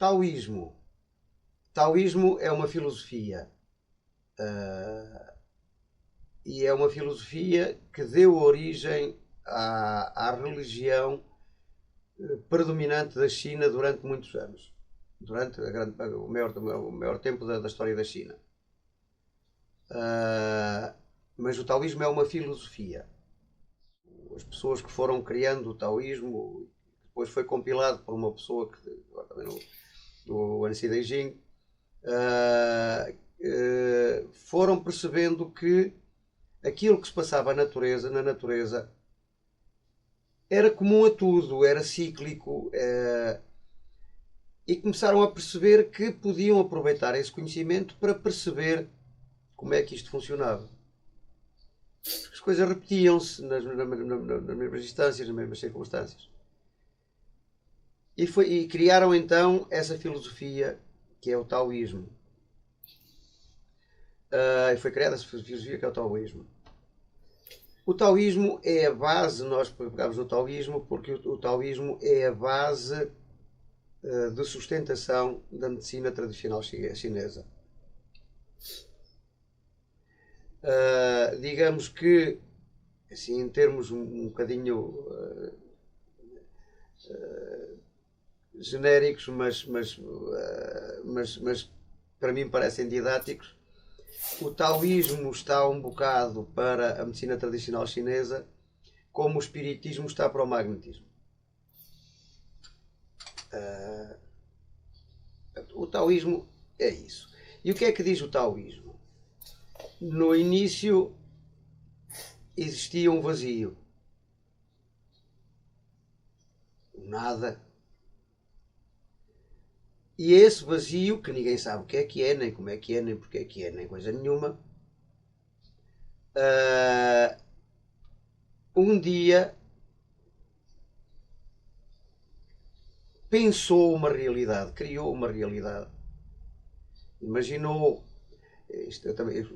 Taoísmo. Taoísmo é uma filosofia. E é uma filosofia que deu origem à religião predominante da China durante muitos anos. Durante o maior tempo da história da China. Mas o taoísmo é uma filosofia. As pessoas que foram criando o taoísmo, depois foi compilado por uma pessoa que agora também o Ansi Beijing, foram percebendo que aquilo que se passava na natureza era comum a tudo, era cíclico, e começaram a perceber que podiam aproveitar esse conhecimento para perceber como é que isto funcionava. As coisas repetiam-se nas mesmas instâncias, nas mesmas circunstâncias. E criaram então essa filosofia que é o taoísmo. Foi criada essa filosofia que é o taoísmo. O taoísmo é a base, nós pegamos no taoísmo porque o taoísmo é a base de sustentação da medicina tradicional chinesa. Digamos que, assim, em termos um bocadinho genéricos, mas para mim parecem didáticos, o taoísmo está um bocado para a medicina tradicional chinesa como o espiritismo está para o magnetismo. O taoísmo é isso. E o que é que diz o taoísmo? No início existia um vazio. Nada. E esse vazio, que ninguém sabe o que é, nem como é que é, nem porque é que é, nem coisa nenhuma, um dia pensou uma realidade, criou uma realidade. Imaginou.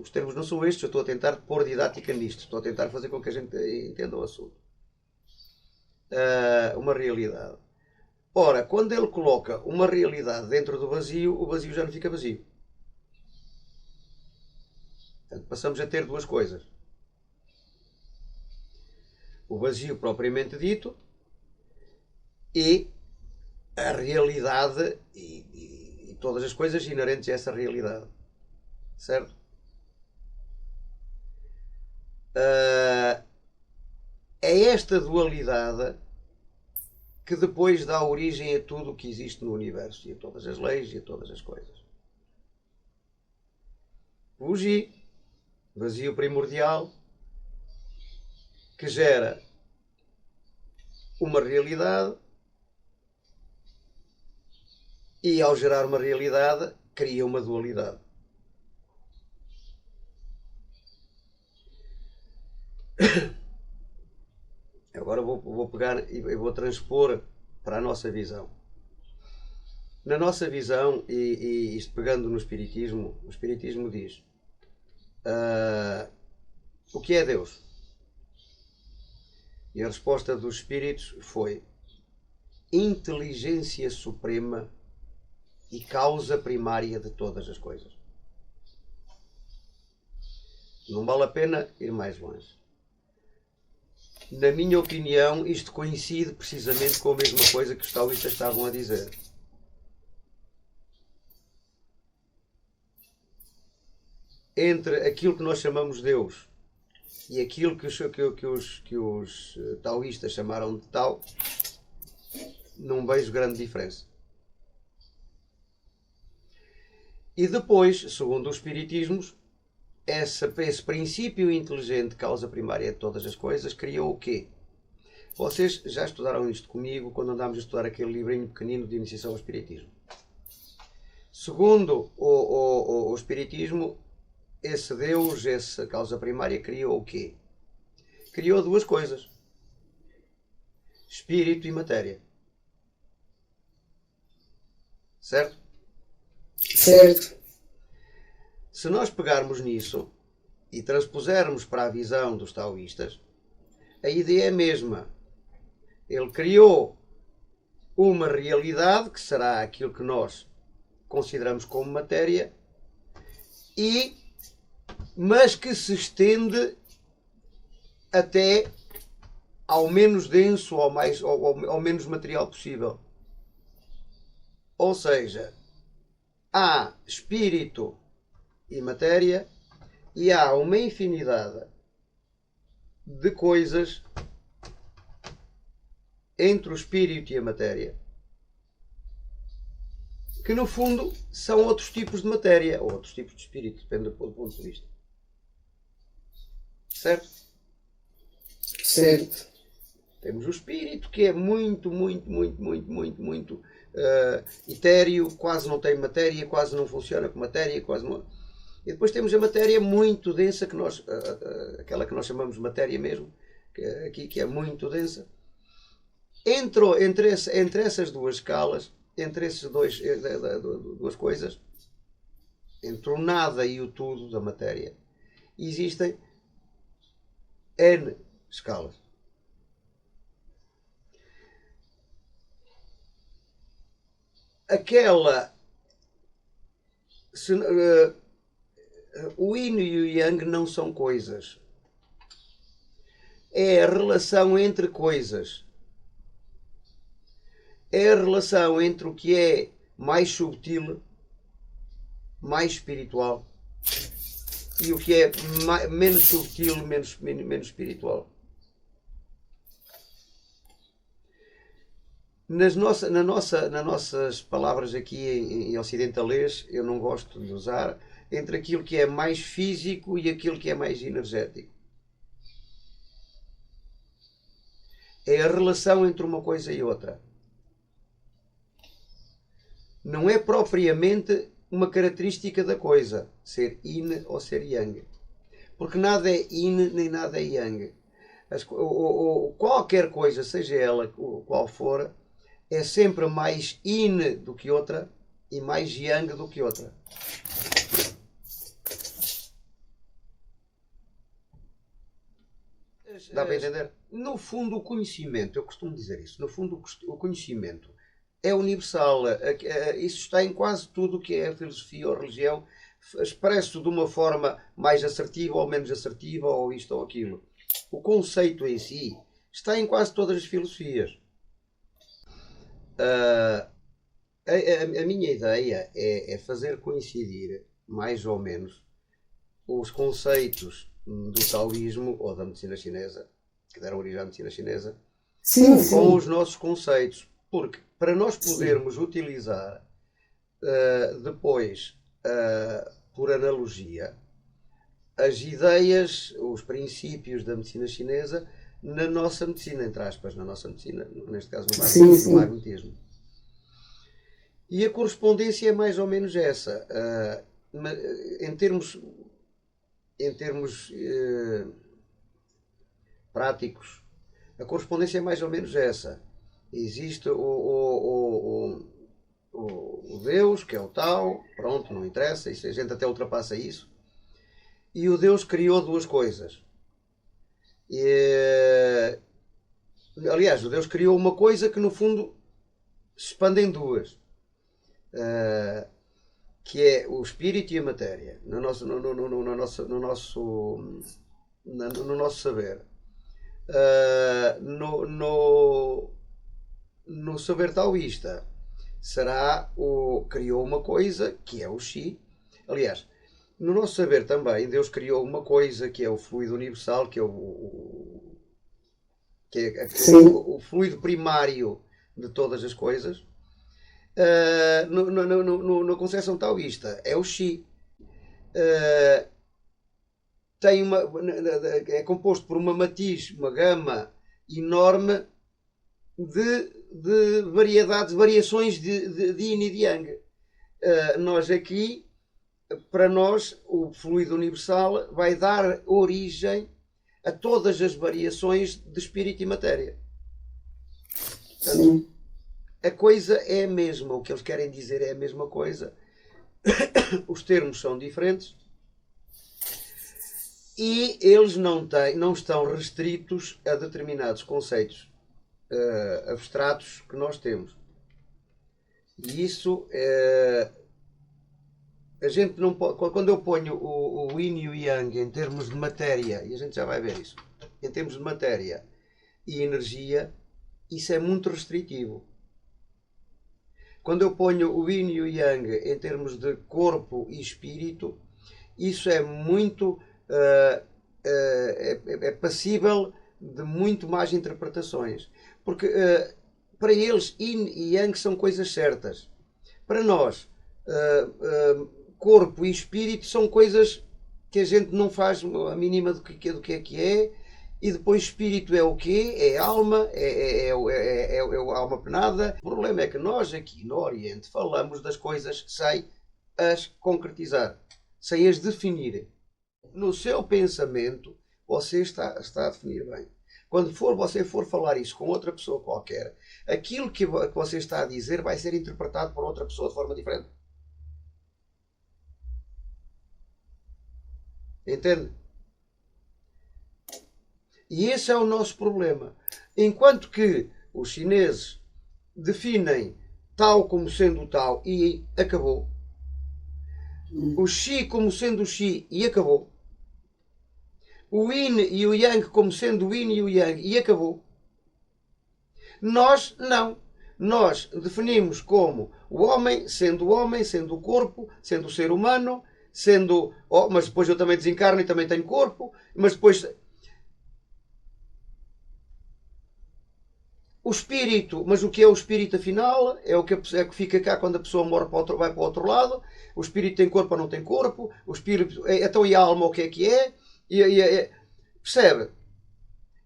Os termos não são estes, eu estou a tentar pôr didática nisto, estou a tentar fazer com que a gente entenda o assunto. Uma realidade. Ora, quando ele coloca uma realidade dentro do vazio, o vazio já não fica vazio. Portanto, passamos a ter duas coisas. O vazio propriamente dito e a realidade e todas as coisas inerentes a essa realidade. Certo? É esta dualidade que depois dá origem a tudo o que existe no universo, e a todas as leis e a todas as coisas. Wuji, vazio primordial, que gera uma realidade, e ao gerar uma realidade cria uma dualidade. Agora vou pegar e vou transpor para a nossa visão. Na nossa visão, e isto pegando no Espiritismo, o Espiritismo diz: o que é Deus? E a resposta dos Espíritos foi: inteligência suprema e causa primária de todas as coisas. Não vale a pena ir mais longe. Na minha opinião, isto coincide precisamente com a mesma coisa que os taoístas estavam a dizer. Entre aquilo que nós chamamos Deus e aquilo que os taoístas chamaram de Tao, não vejo grande diferença. E depois, segundo os espiritismos, esse princípio inteligente, causa primária de todas as coisas, criou o quê? Vocês já estudaram isto comigo quando andámos a estudar aquele livrinho pequenino de iniciação ao espiritismo. Segundo o espiritismo, esse Deus, essa causa primária, criou o quê? Criou duas coisas: espírito e matéria. Certo? Certo. Se nós pegarmos nisso e transpusermos para a visão dos taoístas, a ideia é a mesma. Ele criou uma realidade, que será aquilo que nós consideramos como matéria, mas que se estende até ao menos denso, ao menos material possível. Ou seja, há espírito e matéria, e há uma infinidade de coisas entre o espírito e a matéria, que no fundo são outros tipos de matéria, ou outros tipos de espírito, depende do ponto de vista. Certo? Certo. Temos o espírito, que é muito etéreo, quase não tem matéria, quase não funciona com matéria, quase não... E depois temos a matéria muito densa, que nós, aquela que nós chamamos de matéria mesmo, que é muito densa. Entre essas duas escalas, entre esses duas coisas, entre o nada e o tudo da matéria, existem N escalas. O yin e o yang não são coisas. É a relação entre coisas. É a relação entre o que é mais subtil, mais espiritual, e o que é menos subtil, menos espiritual. Nas nossas palavras aqui em ocidentalês, eu não gosto de usar entre aquilo que é mais físico e aquilo que é mais energético. É a relação entre uma coisa e outra. Não é propriamente uma característica da coisa, ser yin ou ser yang. Porque nada é yin nem nada é yang. Qualquer coisa, seja ela qual for, é sempre mais yin do que outra e mais yang do que outra. Dá para entender? No fundo, o conhecimento, eu costumo dizer isso, no fundo, o conhecimento é universal. Isso está em quase tudo o que é a filosofia ou a religião, expresso de uma forma mais assertiva ou menos assertiva, ou isto ou aquilo. O conceito em si está em quase todas as filosofias. A minha ideia é fazer coincidir, mais ou menos, os conceitos do taoísmo ou da medicina chinesa, que deram origem à medicina chinesa, com os nossos conceitos. Porque para nós podermos utilizar depois, por analogia, as ideias, os princípios da medicina chinesa na nossa medicina, entre aspas, na nossa medicina, neste caso no magnetismo. E a correspondência é mais ou menos essa. Em termos práticos, a correspondência é mais ou menos essa. Existe o Deus, que é o Tao, pronto, não interessa, isso, a gente até ultrapassa isso. E o Deus criou duas coisas. Aliás, o Deus criou uma coisa que no fundo se expande em duas. Que é o espírito e a matéria, no nosso saber. No saber taoísta criou uma coisa que é o Xi. Aliás, no nosso saber também Deus criou uma coisa que é o fluido universal, que é o fluido primário de todas as coisas. Na concepção taoísta é o Xi. É composto por uma matiz, uma gama enorme de variações de yin e de yang. Nós aqui, para nós, o fluido universal vai dar origem a todas as variações de espírito e matéria. Portanto, a coisa é a mesma, o que eles querem dizer é a mesma coisa. Os termos são diferentes e eles não estão restritos a determinados conceitos abstratos que nós temos. E isso, a gente não pode, quando eu ponho o yin e o yang em termos de matéria, e a gente já vai ver isso, em termos de matéria e energia, isso é muito restritivo. Quando eu ponho o yin e o yang em termos de corpo e espírito, isso é muito é passível de muito mais interpretações. Porque para eles yin e yang são coisas certas. Para nós, corpo e espírito são coisas que a gente não faz a mínima do que é. E depois espírito é o quê? É alma, é alma penada. O problema é que nós aqui no Oriente falamos das coisas sem as concretizar, sem as definir. No seu pensamento, você está a definir bem. Quando você for falar isso com outra pessoa qualquer, aquilo que você está a dizer vai ser interpretado por outra pessoa de forma diferente. Entende? E esse é o nosso problema. Enquanto que os chineses definem tal como sendo tal e acabou, o Xi como sendo o Xi e acabou, o Yin e o Yang como sendo o Yin e o Yang e acabou, nós não. Nós definimos como o homem, sendo o corpo, sendo o ser humano, sendo. Oh, mas depois eu também desencarno e também tenho corpo, mas depois. O espírito, mas o que é o espírito afinal? É o que fica cá quando a pessoa morre vai para o outro lado. O espírito tem corpo ou não tem corpo? O espírito. Então e a alma o que é? Percebe?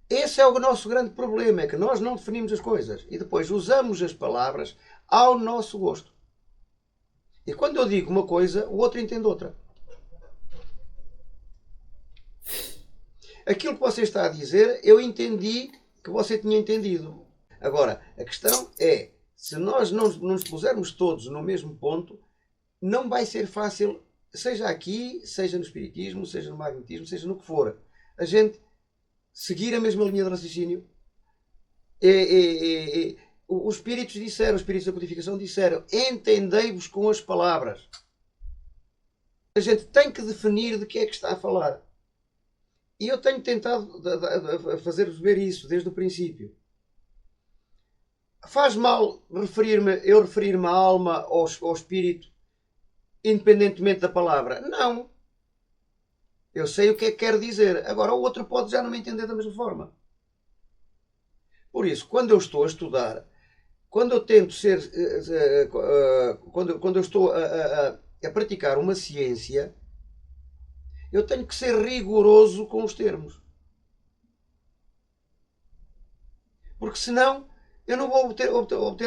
Esse é o nosso grande problema, é que nós não definimos as coisas e depois usamos as palavras ao nosso gosto. E quando eu digo uma coisa, o outro entende outra. Aquilo que você está a dizer, eu entendi que você tinha entendido. Agora, a questão é, se nós não nos pusermos todos no mesmo ponto, não vai ser fácil, seja aqui, seja no espiritismo, seja no magnetismo, seja no que for, a gente seguir a mesma linha de raciocínio. Os espíritos disseram, os espíritos da codificação disseram, entendei-vos com as palavras. A gente tem que definir de que é que está a falar. E eu tenho tentado fazer-vos ver isso desde o princípio. Faz mal eu referir-me à alma ao espírito, independentemente da palavra? Não. Eu sei o que é que quer dizer. Agora o outro pode já não me entender da mesma forma. Por isso, quando eu estou a estudar, quando eu tento ser. Quando eu estou a praticar uma ciência, eu tenho que ser rigoroso com os termos. Porque senão eu não vou obter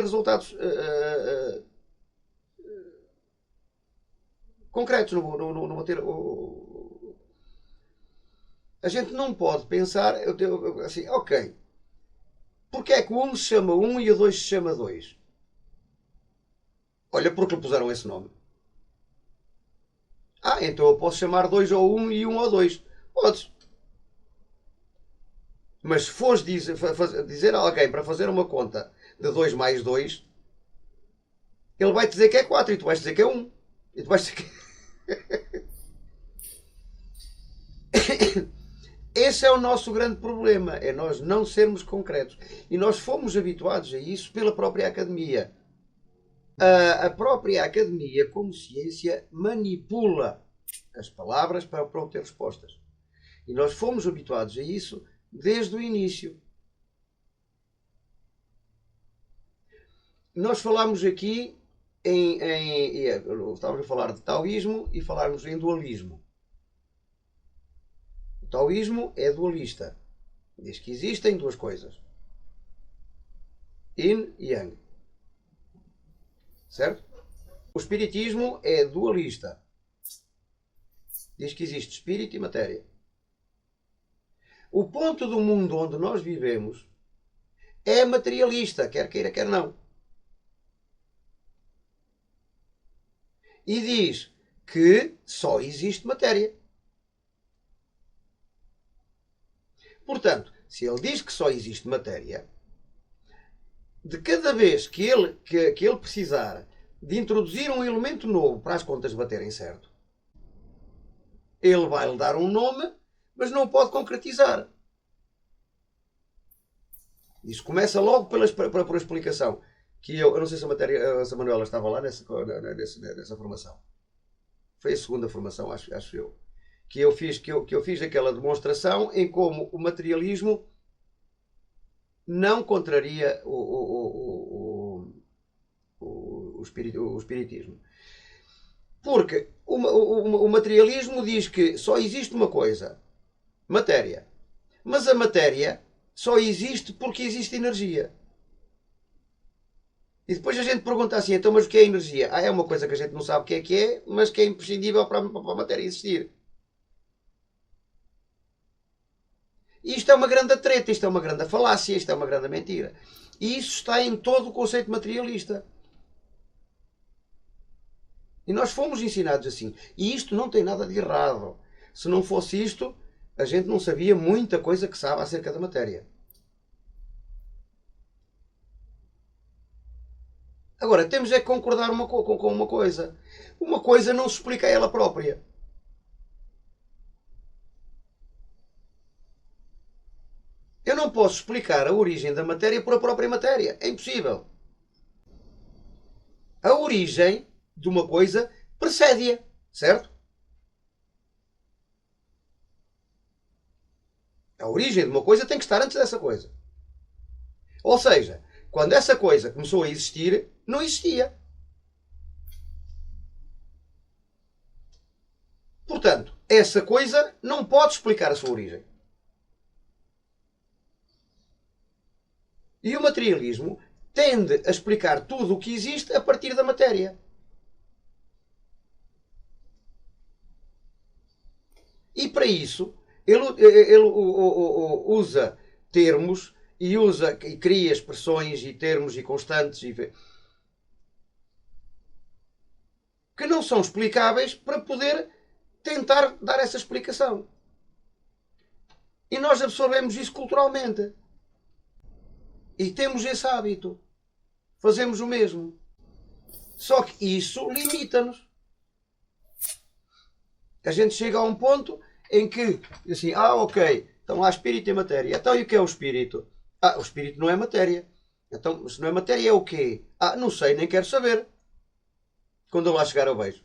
resultados concretos. Não vou ter. A gente não pode pensar assim, ok, porque é que o 1 se chama 1 e o 2 se chama 2? Olha, porque lhe puseram esse nome. Ah, então eu posso chamar 2 ao 1 e 1 ao 2. Podes. Mas se fores dizer a alguém para fazer uma conta de 2 mais 2, ele vai dizer que é 4 e tu vais dizer que é 1. E tu vais dizer que... Esse é o nosso grande problema, é nós não sermos concretos. E nós fomos habituados a isso pela própria academia. A própria academia, como ciência, manipula as palavras para obter respostas. E nós fomos habituados a isso desde o início. Nós falámos aqui estávamos a falar de taoísmo e falarmos em dualismo. O taoísmo é dualista. Diz que existem duas coisas. Yin e Yang. Certo? O espiritismo é dualista. Diz que existe espírito e matéria. O ponto do mundo onde nós vivemos é materialista, quer queira, quer não. E diz que só existe matéria. Portanto, se ele diz que só existe matéria, de cada vez que ele precisar de introduzir um elemento novo para as contas baterem certo, ele vai-lhe dar um nome, mas não o pode concretizar. Isso começa logo por explicação. Que eu não sei se a Manuela estava lá nessa formação. Foi a segunda formação, acho eu. Que eu fiz aquela demonstração em como o materialismo não contraria o espiritismo. Porque o materialismo diz que só existe uma coisa, matéria. Mas a matéria só existe porque existe energia. E depois a gente pergunta assim, então mas o que é energia? É uma coisa que a gente não sabe o que é, mas que é imprescindível para a matéria existir. E isto é uma grande treta, isto é uma grande falácia, isto é uma grande mentira. E isso está em todo o conceito materialista. E nós fomos ensinados assim. E isto não tem nada de errado. Se não fosse isto, a gente não sabia muita coisa que sabe acerca da matéria. Agora, temos é que concordar com uma coisa. Uma coisa não se explica a ela própria. Eu não posso explicar a origem da matéria por a própria matéria. É impossível. A origem de uma coisa precede-a, certo? A origem de uma coisa tem que estar antes dessa coisa. Ou seja, quando essa coisa começou a existir, não existia. Portanto, essa coisa não pode explicar a sua origem. E o materialismo tende a explicar tudo o que existe a partir da matéria. E para isso, ele usa termos e cria expressões e termos e constantes que não são explicáveis para poder tentar dar essa explicação. E nós absorvemos isso culturalmente. E temos esse hábito. Fazemos o mesmo. Só que isso limita-nos. A gente chega a um ponto em que, assim, ok, então há espírito e matéria. Então e o que é o espírito? O espírito não é matéria. Então, se não é matéria, é o quê? Não sei, nem quero saber. Quando eu lá chegar eu vejo.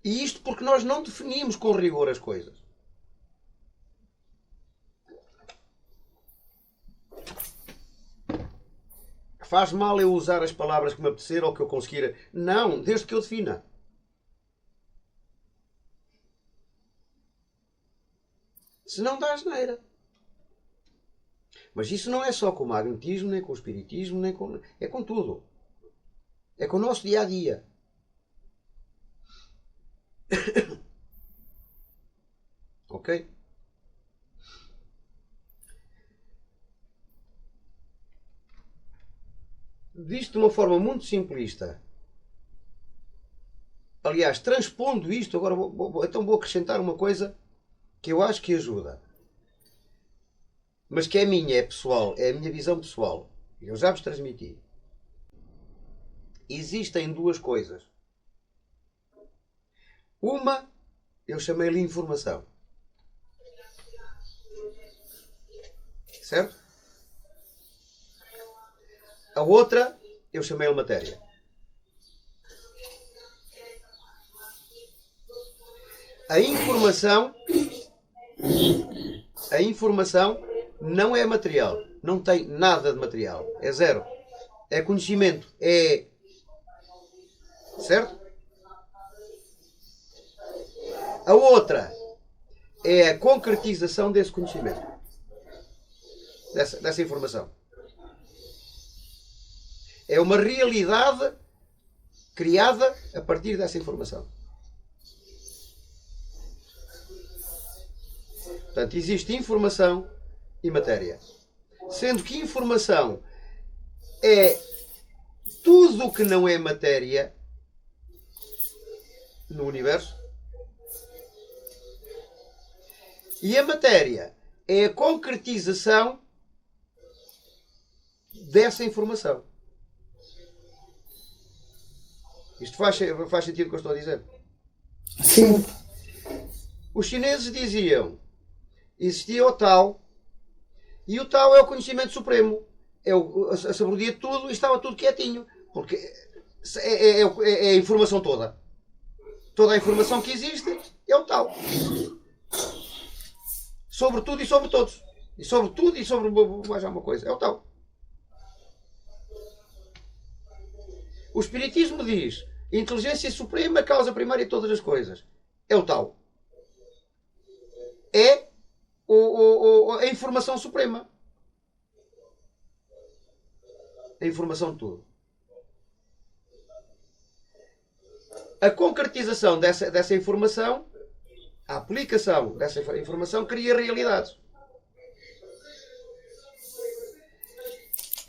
E isto porque nós não definimos com rigor as coisas. Faz mal eu usar as palavras que me apetecer ou que eu conseguir? Não, desde que eu defina. Se não dá asneira. Mas isso não é só com o magnetismo, nem com o espiritismo, nem com... é com tudo. É com o nosso dia-a-dia. Ok? Visto de uma forma muito simplista. Aliás, transpondo isto, agora então vou acrescentar uma coisa que eu acho que ajuda. Mas que é minha, é pessoal, é a minha visão pessoal. Eu já vos transmiti. Existem duas coisas. Uma, eu chamei-lhe informação. Certo? A outra, eu chamei-lhe matéria. A informação não é material. Não tem nada de material. É zero. É conhecimento. É... Certo? A outra é a concretização desse conhecimento. Dessa informação. É uma realidade criada a partir dessa informação. Portanto, existe informação e matéria. Sendo que informação é tudo o que não é matéria no universo. E a matéria é a concretização dessa informação. Isto faz sentido o que eu estou a dizer? Sim. Os chineses diziam, existia o Tao, e o Tao é o conhecimento supremo. É a sabedoria de tudo, e estava tudo quietinho. Porque é a informação toda. Toda a informação que existe é o Tao. Sobre tudo e sobre todos. E sobre tudo e sobre mais alguma coisa. É o Tao. O Espiritismo diz, inteligência suprema, causa primária de todas as coisas. É o Tao. É a informação suprema. A informação de tudo. A concretização dessa informação, a aplicação dessa informação cria realidades.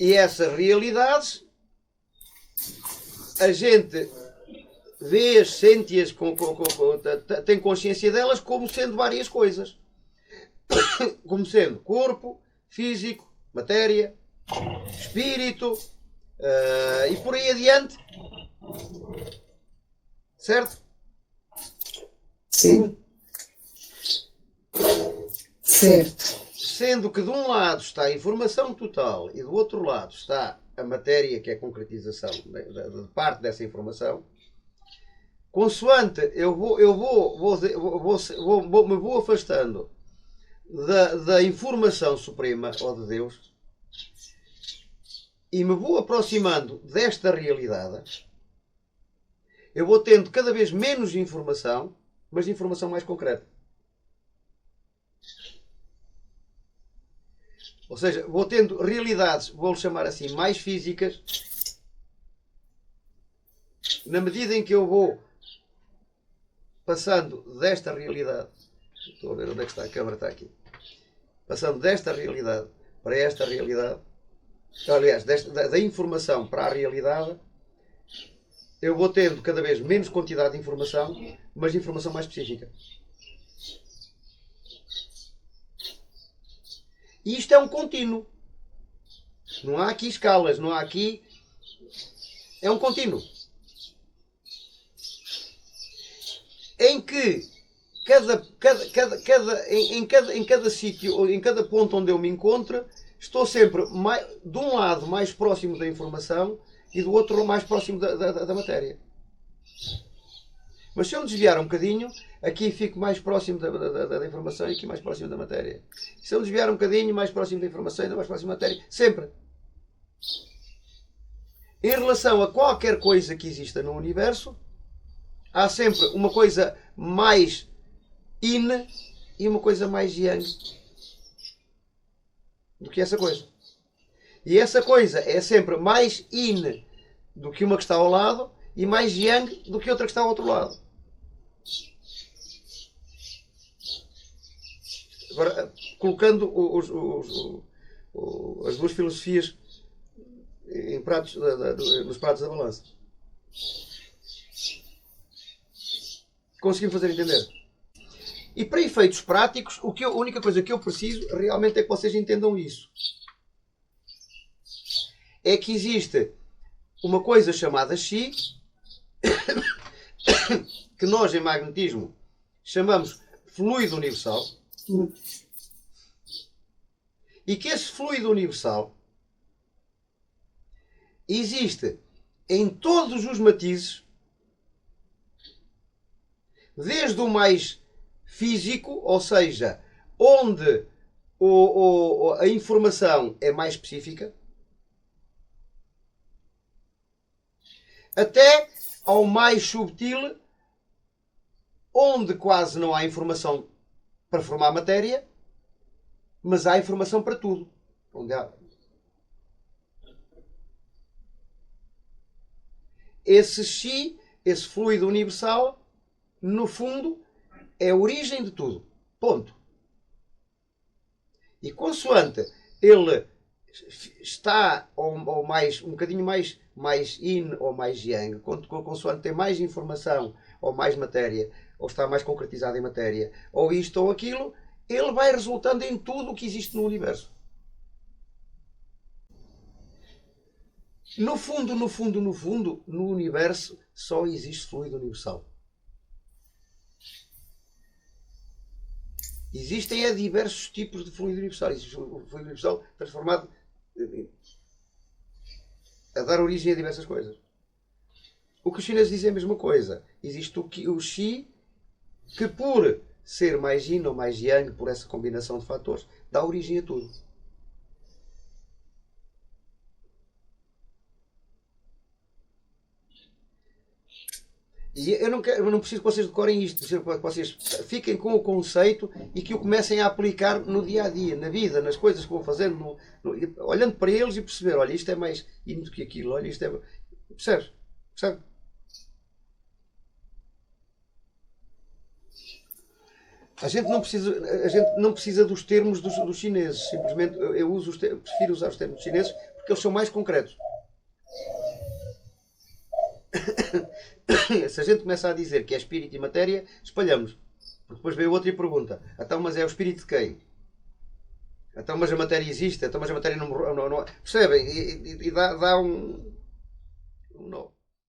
E essas realidades a gente vê-as, sente-as, tem consciência delas como sendo várias coisas. Como sendo corpo, físico, matéria, espírito e por aí adiante. Certo? Sim. Certo. Sendo que de um lado está a informação total e do outro lado está a matéria, que é a concretização de parte dessa informação, consoante eu me vou afastando da informação suprema, ou de Deus, e me vou aproximando desta realidade, eu vou tendo cada vez menos informação, mas informação mais concreta. Ou seja, vou tendo realidades, vou-lhe chamar assim, mais físicas, na medida em que eu vou passando desta realidade, estou a ver onde é que está, a câmara está aqui, passando desta realidade para esta realidade, aliás, da informação para a realidade, eu vou tendo cada vez menos quantidade de informação, mas informação mais específica. E isto é um contínuo. Não há aqui escalas, não há aqui... É um contínuo. Em que em cada sítio, ou em cada ponto onde eu me encontro, estou sempre de um lado mais próximo da informação e do outro mais próximo da matéria. Mas se eu me desviar um bocadinho, aqui fico mais próximo da informação e aqui mais próximo da matéria. Se eu me desviar um bocadinho, mais próximo da informação e mais próximo da matéria. Sempre. Em relação a qualquer coisa que exista no universo, há sempre uma coisa mais yin e uma coisa mais yang do que essa coisa. E essa coisa é sempre mais yin do que uma que está ao lado e mais yang do que outra que está ao outro lado. Agora, colocando as duas filosofias em pratos, nos pratos da balança. Conseguimos fazer entender? E para efeitos práticos, a única coisa que eu preciso realmente é que vocês entendam isso. É que existe uma coisa chamada Xi, que nós em magnetismo chamamos fluido universal, e que esse fluido universal existe em todos os matizes, desde o mais físico, ou seja, onde a informação é mais específica, até ao mais subtil, onde quase não há informação para formar matéria, mas há informação para tudo. Onde há... Esse Xi, esse fluido universal, no fundo, é a origem de tudo. Ponto. E consoante ele está ou mais, um bocadinho mais yin ou mais yang, consoante tem mais informação ou mais matéria, ou está mais concretizado em matéria, ou isto ou aquilo, ele vai resultando em tudo o que existe no universo. No fundo, no universo só existe fluido universal. Existem diversos tipos de fluido universal. Existe o fluido universal transformado a dar origem a diversas coisas. O que os chineses dizem é a mesma coisa. Existe o Qi, que por ser mais yin ou mais yang, por essa combinação de fatores, dá origem a tudo. E eu não preciso que vocês decorem isto, preciso que vocês fiquem com o conceito e que o comecem a aplicar no dia a dia, na vida, nas coisas que vão fazendo, olhando para eles e perceber: olha, isto é mais yin do que aquilo, olha, isto é. Percebes? Percebe? A gente não precisa dos termos dos chineses, simplesmente prefiro usar os termos chineses porque eles são mais concretos. Se a gente começa a dizer que é espírito e matéria, espalhamos. Porque depois vem outra e pergunta: então, mas é o espírito de quem? Então, mas a matéria existe? Então, mas a matéria não morreu? Não. Percebem? E dá um nó.